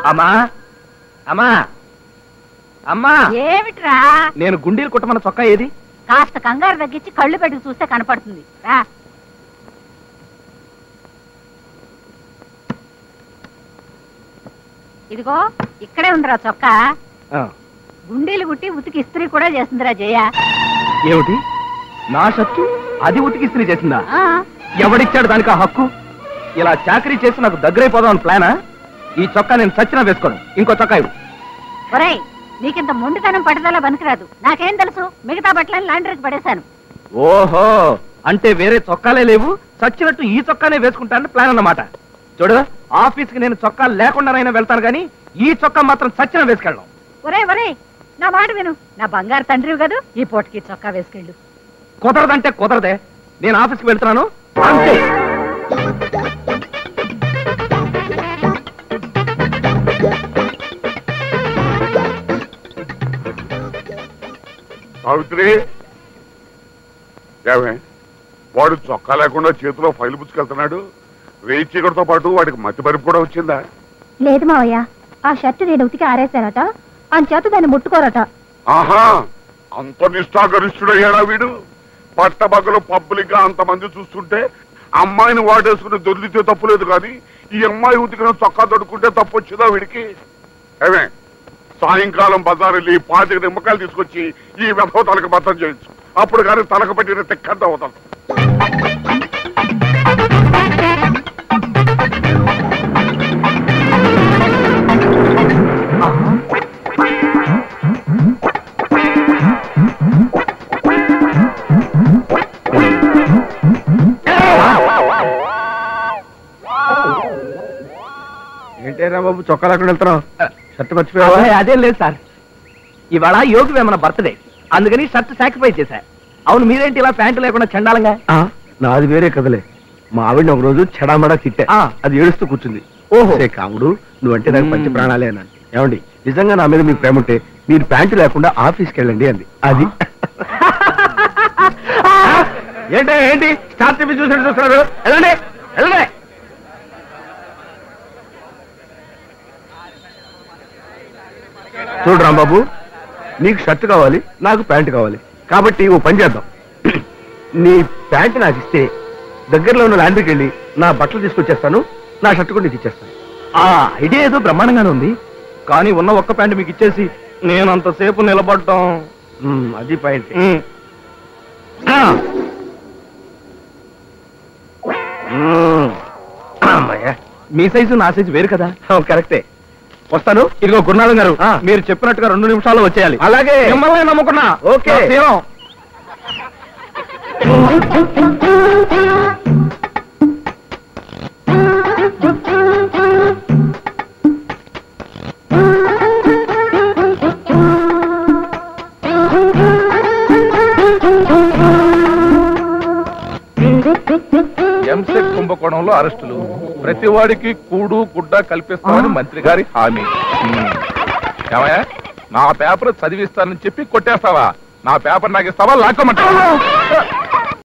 అమ్మా అమ్మా అమ్మా ఏమిట్రా? నేను గుండీలు కుట్టమన్న చొక్కా ఏది? కాస్త కంగారు తగ్గించి కళ్ళు పెట్టుకు చూస్తే కనపడుతుంది రా. ఇదిగో ఇక్కడే ఉందిరా చొక్కా. గుండీలు గుట్టి ఉతికి ఇస్త్రీ కూడా చేసిందిరా జయ. ఏమిటి నా షర్టు అది ఉతికి ఇస్త్రీ చేసిందా? ఎవడిచ్చాడు దానికి ఆ హక్కు? ఇలా చాకరీ చేసి నాకు దగ్గరైపోదామని ప్లానా? ఈ చొక్కా నేను చచ్చినా వేసుకోను. ఇంకో చొక్కా ఇవ్వు. ఒరేయ్, నీకింత మొండితనం పట్టుదల పనికిరాదు. నాకేం తెలుసు, మిగతా బట్టలను లాండ్రీకి పడేశాను. ఓహో, అంటే వేరే చొక్కాలే లేవు, చచ్చినట్టు ఈ చొక్కానే వేసుకుంటానని ప్లాన్ అన్నమాట. చూడు, ఆఫీస్కి నేను చొక్కా లేకుండానైనా వెళ్తాను కానీ ఈ చొక్కా మాత్రం చచ్చినా వేసుకెళ్ళను. ఒరే నా మాట విను, నా బంగారు తండ్రివి కదూ, ఈ పూటకి చొక్కా వేసుకెళ్ళు. కుదరదంటే కుదరదే, నేను ఆఫీస్కి వెళ్తున్నాను అంతే. సావిత్రి, వాడు చొక్కా లేకుండా చేతిలో ఫైల్ పుచ్చుకెళ్తున్నాడు. రేయి చీకటితో పాటు వాడికి మతి పరిపు కూడా వచ్చిందా? లేదు మావయ్య, ఆ షర్టు నేను ఉతికి ఆరేశారట, అంచేత దాన్ని ముట్టుకోరట. ఆహా, అంత నిష్ఠాగరిష్ఠుడయ్యాడా వీడు? పట్టబగలు పబ్లిక్ గా అంతమంది చూస్తుంటే అమ్మాయిని వాడేసుకుని దొరికితే తప్పులేదు, కానీ ఈ అమ్మాయి ఉతికిన చొక్కా దొడుకుంటే తప్పు వచ్చిందా వీడికి? ఏమే, సాయంకాలం బజారు వెళ్ళి 5 నిమ్మకాయలు తీసుకొచ్చి ఈ వ్యర్థ తలకు బద్దం చేయొచ్చు. అప్పుడు కానీ తలకు పెట్టిన తెక్కంత అవుతాను. ఏంటేరా బాబు చొక్కా లేకుండా వెళ్తున్నావు? షర్ట్ మర్చిపోయావా? అదేం లేదు సార్, ఇవాళ యోగి వేమన బర్త్డే, అందుకని షర్ట్ సాక్రిఫైస్ చేశా. అవును, మీరేంటి ఇలా ప్యాంటు లేకుండా చండాలంగా? నాది వేరే కదలే, మా ఆవిడని ఒక రోజు చెడామడా తిట్టా, అది ఏడుస్తూ కూర్చుంది. ఓహో కాముడు, నువ్వంటే నాకు మంచి ప్రాణాలే అన్నాను. ఏమండి, నిజంగా నా మీద మీకు ప్రేమ ఉంటే మీరు ప్యాంటు లేకుండా ఆఫీస్కి వెళ్ళండి అంది. అది ఏంటి స్టార్ టీవీ చూస్తున్నారు? వెళ్ళండి వెళ్ళండి. చూడు రాంబాబు, నీకు షర్ట్ కావాలి, నాకు ప్యాంటు కావాలి, కాబట్టి ఓ పని చేద్దాం. నీ ప్యాంటు నాకు ఇస్తే దగ్గరలో ఉన్న లాండ్రీకి వెళ్ళి నా బట్టలు తీసుకొచ్చేస్తాను, నా షర్ట్ కూడా నీకు ఇచ్చేస్తాను. ఆ ఐడియా ఏదో బ్రహ్మాండంగానే ఉంది, కానీ ఉన్న ఒక్క ప్యాంటు మీకు ఇచ్చేసి నేను అంతసేపు నిలబడటం అది పాయింట్. మీ సైజు నా సైజు వేరు కదా? కరెక్టే. వస్తాను. ఇదిగో గురునాథం గారు, మీరు చెప్పినట్టుగా 2 నిమిషాల్లో వచ్చేయాలి. అలాగే, మిమ్మల్ని నమ్ముకున్నా. ఓకే. ఎంసెట్ కుంభకోణంలో అరెస్టులు, ప్రతివాడికి కూడు గుడ్డ కల్పిస్తామని మంత్రి గారి హామీ. ఏమయ్యా, నా పేపర్ చదివిస్తానని చెప్పి కొట్టేస్తావా? నా పేపర్ నాకు ఇస్తావా? లాక్కోమంటావా?